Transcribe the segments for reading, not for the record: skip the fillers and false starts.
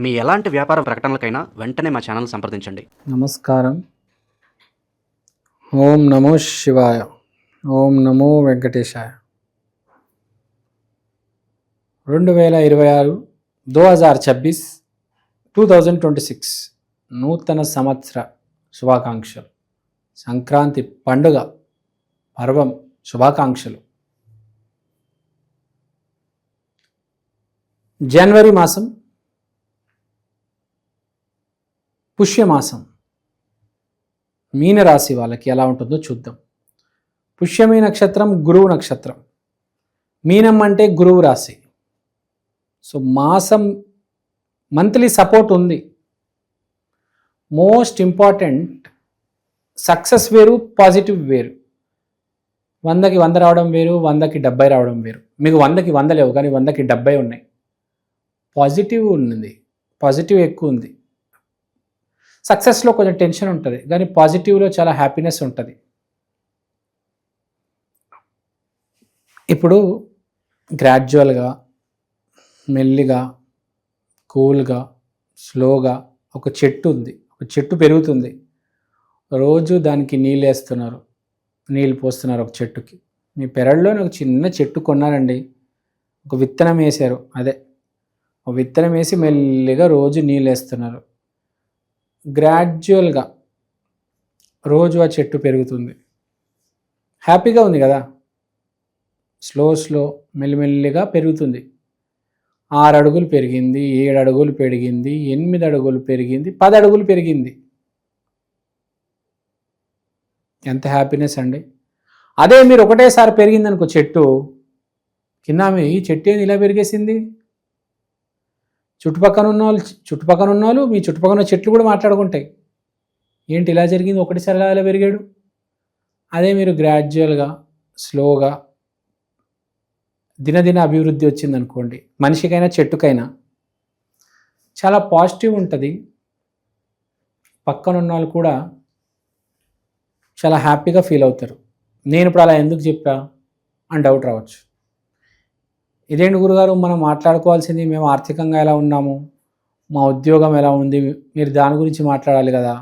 మీ ఎలాంటి వ్యాపార ప్రకటనలకైనా వెంటనే మా ఛానల్ సంప్రదించండి. నమస్కారం. ఓం నమో శివాయ. ఓం నమో వెంకటేశాయ. 2026 2026 నూతన సంవత్సర శుభాకాంక్షలు. సంక్రాంతి పండుగ పర్వం శుభాకాంక్షలు. జనవరి మాసం పుష్యమాసం మీనరాశి వాళ్ళకి ఎలా ఉంటుందో చూద్దాం. పుష్యమి నక్షత్రం గురువు నక్షత్రం. మీనం అంటే గురువు రాశి. సో మాసం మంత్లీ సపోర్ట్ ఉంది. మోస్ట్ ఇంపార్టెంట్ సక్సెస్ వేరు, పాజిటివ్ వేరు. 100కి 100 రావడం వేరు, 100కి 70 రావడం వేరు. మీకు 100కి 100 లేవు, కానీ 100కి 70 ఉన్నాయి. పాజిటివ్ ఉంది, పాజిటివ్ ఎక్కువ ఉంది. సక్సెస్లో కొంచెం టెన్షన్ ఉంటుంది, కానీ పాజిటివ్లో చాలా హ్యాపీనెస్ ఉంటుంది. ఇప్పుడు గ్రాడ్యువల్గా, మెల్లిగా, కూల్గా, స్లోగా ఒక చెట్టు ఉంది, ఒక చెట్టు పెరుగుతుంది. రోజు దానికి నీళ్ళు వేస్తున్నారు, నీళ్ళు పోస్తున్నారు ఒక చెట్టుకి. మీ పెరడులో ఒక చిన్న చెట్టు కొన్నారండి, ఒక విత్తనం వేశారు, అదే ఒక విత్తనం వేసి మెల్లిగా రోజు నీళ్ళు వేస్తున్నారు. గ్రాడ్యువల్గా రోజు ఆ చెట్టు పెరుగుతుంది. హ్యాపీగా ఉంది కదా. స్లో మెల్లిమెల్లిగా పెరుగుతుంది. 6 అడుగులు పెరిగింది, 7 అడుగులు పెరిగింది, 8 అడుగులు పెరిగింది, 10 అడుగులు పెరిగింది. ఎంత హ్యాపీనెస్ అండి. అదే మీరు ఒకటేసారి పెరిగిందనుకో చెట్టు, కింద ఈ చెట్టు ఏంది ఇలా పెరిగేసింది, చుట్టుపక్కన ఉన్న వాళ్ళు మీ చుట్టుపక్కల ఉన్న చెట్లు కూడా మాట్లాడుకుంటాయి, ఏంటి ఇలా జరిగింది, ఒకటిసారి ఇలా పెరిగాడు. అదే మీరు గ్రాడ్యువల్గా, స్లోగా దినదిన అభివృద్ధి వచ్చిందనుకోండి, మనిషికైనా చెట్టుకైనా చాలా పాజిటివ్ ఉంటుంది. పక్కన ఉన్న వాళ్ళు కూడా చాలా హ్యాపీగా ఫీల్ అవుతారు. నేను ఇప్పుడు అలా ఎందుకు చెప్పా అని డౌట్ రావచ్చు. ఇదేంటి గురుగారు, మనం మాట్లాడుకోవాల్సింది మేము ఆర్థికంగా ఎలా ఉన్నాము, మా ఉద్యోగం ఎలా ఉంది, మీరు దాని గురించి మాట్లాడాలి కదా,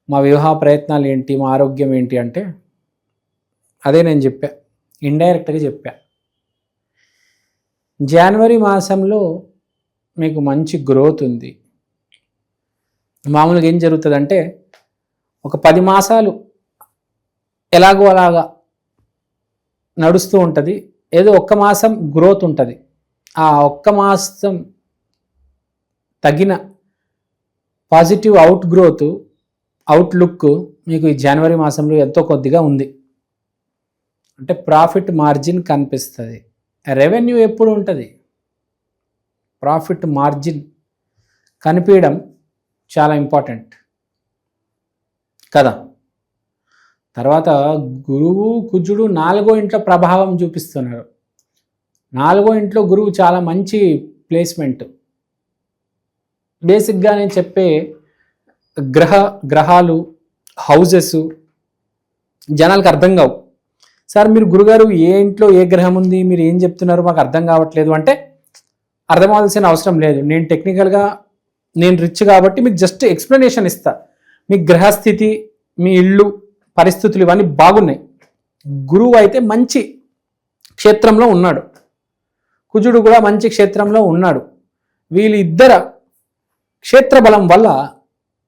మా వివాహ ప్రయత్నాలు ఏంటి, మా ఆరోగ్యం ఏంటి అంటే, అదే నేను చెప్పా, ఇండైరెక్ట్గా చెప్పా. జనవరి మాసంలో మీకు మంచి గ్రోత్ ఉంది. మామూలుగా ఏం జరుగుతుందంటే, ఒక 10 మాసాలు ఎలాగో అలాగా నడుస్తూ ఉంటుంది. ఏదో ఒక్క మాసం గ్రోత్ ఉంటుంది. ఆ ఒక్క మాసం తగిన పాజిటివ్ అవుట్లుక్ మీకు ఈ జనవరి మాసంలో ఎంతో కొద్దిగా ఉంది. అంటే ప్రాఫిట్ మార్జిన్ కనిపిస్తుంది. రెవెన్యూ ఎప్పుడు ఉంటుంది, ప్రాఫిట్ మార్జిన్ కనిపించడం చాలా ఇంపార్టెంట్ కదా. తర్వాత గురువు కుజుడు 4వ ఇంట్లో ప్రభావం చూపిస్తున్నారు. 4వ ఇంట్లో గురువు చాలా మంచి ప్లేస్మెంట్. బేసిక్గా నేను చెప్పే గ్రహాలు, హౌజెస్ జనాలకు అర్థం కావు. సార్ మీరు గురుగారు ఏ ఇంట్లో ఏ గ్రహం ఉంది, మీరు ఏం చెప్తున్నారు మాకు అర్థం కావట్లేదు అంటే, అర్థం అవ్వాల్సిన అవసరం లేదు. నేను టెక్నికల్గా, నేను రిచ్ కాబట్టి మీకు జస్ట్ ఎక్స్ప్లెనేషన్ ఇస్తా. మీ గ్రహస్థితి, మీ ఇల్లు పరిస్థితులు ఇవన్నీ బాగున్నాయి. గురువు అయితే మంచి క్షేత్రంలో ఉన్నాడు, కుజుడు కూడా మంచి క్షేత్రంలో ఉన్నాడు. వీళ్ళిద్దర క్షేత్ర బలం వల్ల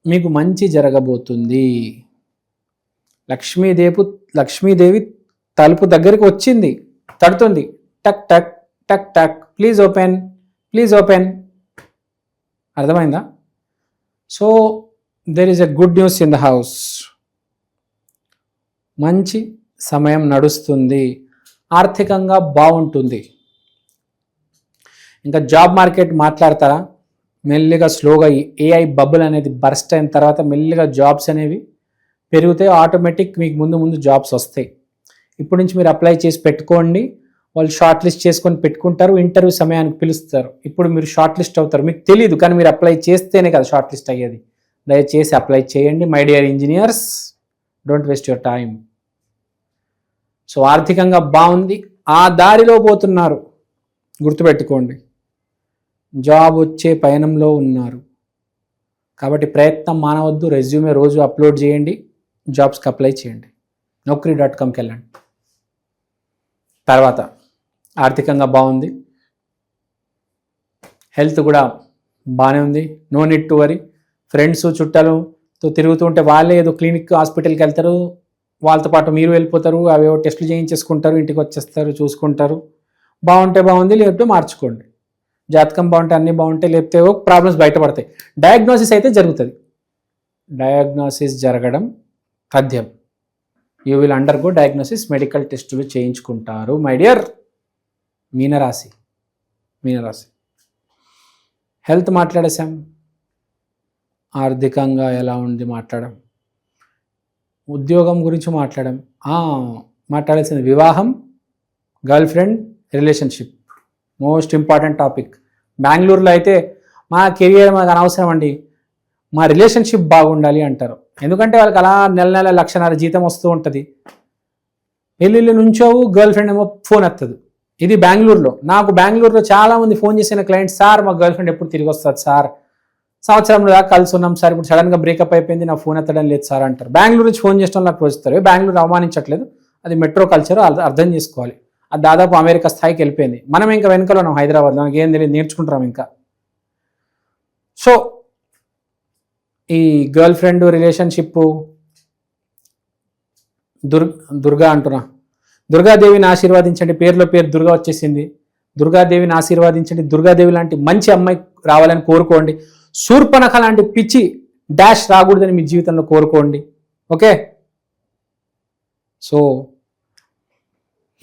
మీకు మంచి జరగబోతుంది. లక్ష్మీదేవి తలుపు దగ్గరికి వచ్చింది, తడుతుంది. టక్ టక్ టక్ టక్, ప్లీజ్ ఓపెన్, ప్లీజ్ ఓపెన్. అర్థమైందా? So there is a good news in the house. మంచి సమయం నడుస్తుంది, ఆర్థికంగా బాగుంటుంది. ఇంకా జాబ్ మార్కెట్ మాట్లాడతారా, మెల్లిగా స్లోగా ఏఐ బబుల్ అనేది బర్స్ట్ అయిన తర్వాత మెల్లిగా జాబ్స్ అనేవి పెరుగుతాయి. ఆటోమేటిక్ మీకు ముందు జాబ్స్ వస్తాయి. ఇప్పటి నుంచి మీరు అప్లై చేసి పెట్టుకోండి. వాళ్ళు షార్ట్ లిస్ట్ చేసుకొని పెట్టుకుంటారు, ఇంటర్వ్యూ సమయానికి పిలుస్తారు. ఇప్పుడు మీరు షార్ట్ లిస్ట్ అవుతారు, మీకు తెలియదు, కానీ మీరు అప్లై చేస్తేనే కదా షార్ట్ లిస్ట్ అయ్యేది. దయచేసి అప్లై చేయండి my dear engineers, don't waste your time. So ఆర్థికంగా బాగుంది, ఆ దారిలో పోతున్నారు, గుర్తుపెట్టుకోండి. జాబ్ వచ్చే పయనంలో ఉన్నారు. కాబట్టి ప్రయత్నం మానవద్దు. రెజ్యూమే రోజు అప్లోడ్ చేయండి, జాబ్స్కి అప్లై చేయండి. naukri.comకి వెళ్ళండి. తర్వాత ఆర్థికంగా బాగుంది, హెల్త్ కూడా బాగానే ఉంది. No need to worry. Friends చుట్టాలతో తిరుగుతూ ఉంటే వాళ్ళే ఏదో క్లినిక్ హాస్పిటల్కి వెళ్తారు, వాళ్ళతో పాటు మీరు వెళ్ళిపోతారు, అవేవో టెస్టులు చేయించేసుకుంటారు, ఇంటికి వచ్చేస్తారు, చూసుకుంటారు. బాగుంటే బాగుంది, లేకపోతే మార్చుకోండి. జాతకం బాగుంటే అన్నీ బాగుంటాయి, లేకపోతే ప్రాబ్లమ్స్ బయటపడతాయి. డయాగ్నోసిస్ అయితే జరుగుతుంది. డయాగ్నోసిస్ జరగడం తథ్యం. You will undergo diagnosis, medical టెస్టులు చేయించుకుంటారు. మై డియర్ మీనరాశి. హెల్త్ మాట్లాడేశాం, ఆర్థికంగా ఎలా ఉంది మాట్లాడాం, ఉద్యోగం గురించి మాట్లాడాల్సింది వివాహం, girl friend, relationship. Most important topic. బెంగళూరులో అయితే మా కెరియర్ మాకు అనవసరం అండి, మా రిలేషన్షిప్ బాగుండాలి అంటారు. ఎందుకంటే వాళ్ళకి అలా నెల 1,00,000 జీతం వస్తూ ఉంటుంది. పెళ్ళిళ్ళు నుంచోవు, గర్ల్ ఫ్రెండ్ ఏమో ఫోన్ ఎత్తదు. ఇది బెంగళూరులో. నాకు బెంగళూరులో చాలామంది ఫోన్ చేసిన క్లయింట్స్, సార్ మా గర్ల్ ఫ్రెండ్ ఎప్పుడు తిరిగి వస్తుంది సార్, సంవత్సరంలో దాకా కలిసి ఉన్నాం సార్, ఇప్పుడు సడన్గా బ్రేకప్ అయిపోయింది, నా ఫోన్ ఎత్తడం లేదు సార్ అంటారు. బెంగళూరు నుంచి ఫోన్ చేసిన నాకు వస్తారు. బెంగళూరు అవమానించట్లేదు, అది మెట్రో కల్చర్, అర్థం చేసుకోవాలి. అది దాదాపు అమెరికా స్థాయికి వెళ్ళిపోయింది. మనం ఇంకా వెనుకలో ఉన్నాం హైదరాబాద్, మనకి ఏం తెలియదు, నేర్చుకుంటాం ఇంకా. సో ఈ గర్ల్ ఫ్రెండ్, రిలేషన్షిప్, దుర్గా అంటున్నా, దుర్గాదేవిని ఆశీర్వాదించండి. పేరులో పేరు దుర్గా వచ్చేసింది. దుర్గాదేవిని ఆశీర్వాదించండి. దుర్గాదేవి లాంటి మంచి అమ్మాయి రావాలని కోరుకోండి. శూర్పణఖ లాంటి పిచ్చి డాష్ రాకూడదని మీ జీవితంలో కోరుకోండి. ఓకే. సో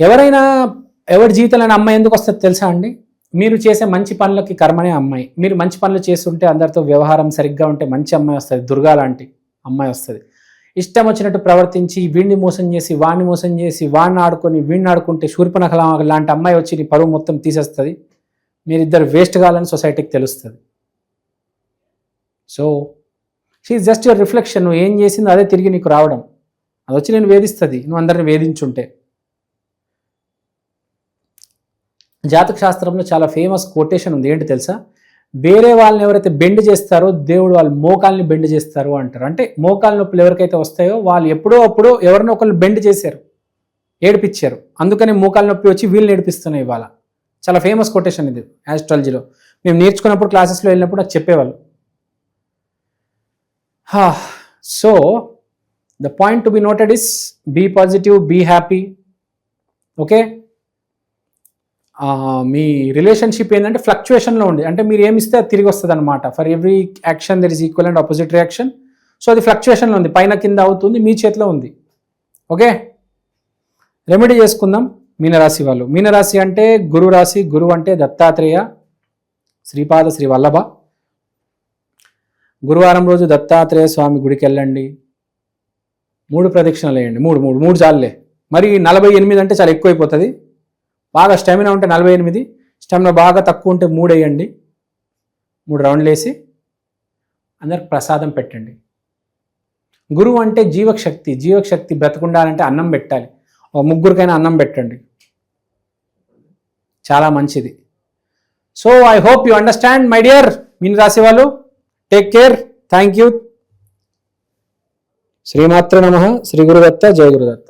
ఎవరి జీవితంలో అమ్మాయి ఎందుకు వస్తుంది తెలుసా అండి? మీరు చేసే మంచి పనులకి కర్మనే అమ్మాయి. మీరు మంచి పనులు చేస్తుంటే, అందరితో వ్యవహారం సరిగ్గా ఉంటే మంచి అమ్మాయి వస్తుంది, దుర్గా లాంటి అమ్మాయి వస్తుంది. ఇష్టం వచ్చినట్టు ప్రవర్తించి వీడిని మోసం చేసి వాడిని ఆడుకొని వీడిని ఆడుకుంటే శూర్పణఖ లాంటి అమ్మాయి వచ్చి నీ పరువు మొత్తం తీసేస్తుంది. మీరిద్దరు వేస్ట్ కావాలని సొసైటీకి తెలుస్తుంది. So she's just your reflection. నువ్వు ఏం చేసిందో అదే తిరిగి నీకు రావడం. అది వచ్చి నేను వేధిస్తుంది, నువ్వు అందరిని వేధించుంటే. జాతక శాస్త్రంలో చాలా ఫేమస్ కొటేషన్ ఉంది, ఏంటి తెలుసా? వేరే వాళ్ళని ఎవరైతే బెండ్ చేస్తారో దేవుడు వాళ్ళ మోకాల్ని బెండ్ చేస్తారు అంటారు. అంటే మోకాల నొప్పులు ఎవరికైతే వస్తాయో వాళ్ళు ఎప్పుడో అప్పుడు ఎవరినో ఒకళ్ళు బెండ్ చేశారు, ఏడిపించారు. అందుకని మోకాల నొప్పి వచ్చి వీళ్ళు ఏడిపిస్తున్నాయి ఇవాళ. చాలా ఫేమస్ కొటేషన్ ఇది ఆస్ట్రాలజీలో. మేము నేర్చుకున్నప్పుడు క్లాసెస్లో వెళ్ళినప్పుడు నాకు చెప్పేవాళ్ళు. So the point to be noted is be positive, be happy. Okay. మీ రిలేషన్షిప్ ఏంటంటే ఫ్లక్చుయేషన్లో ఉంది. అంటే మీరు ఏమిస్తే అది తిరిగి వస్తుంది అనమాట. For every action there is equal and opposite reaction. So అది ఫ్లక్చుయేషన్లో ఉంది, పైన కింద అవుతుంది, మీ చేతిలో ఉంది. ఓకే. రెమెడీ చేసుకుందాం. మీనరాశి వాళ్ళు. మీనరాశి అంటే గురు రాశి. గురువు అంటే దత్తాత్రేయ, శ్రీపాద శ్రీ వల్లభ. గురువారం రోజు దత్తాత్రేయ స్వామి గుడికి వెళ్ళండి. 3 ప్రదక్షిణలు వేయండి. మూడు చాలులే. మరి 48 అంటే చాలా ఎక్కువైపోతుంది. బాగా స్టామినా ఉంటే 48, స్టామినా బాగా తక్కువ ఉంటే 3 వేయండి. 3 రౌండ్లు వేసి అందరికి ప్రసాదం పెట్టండి. గురువు అంటే జీవశక్తి. జీవశక్తి బ్రతకుండాలంటే అన్నం పెట్టాలి. ఒక 3 అన్నం పెట్టండి, చాలా మంచిది. So I hope you understand my dear మీన రాశి వాళ్ళు. Take care. Thank you. శ్రీమాత్ర నమః. శ్రీ గురుదత్త. జయ గురుదత్త.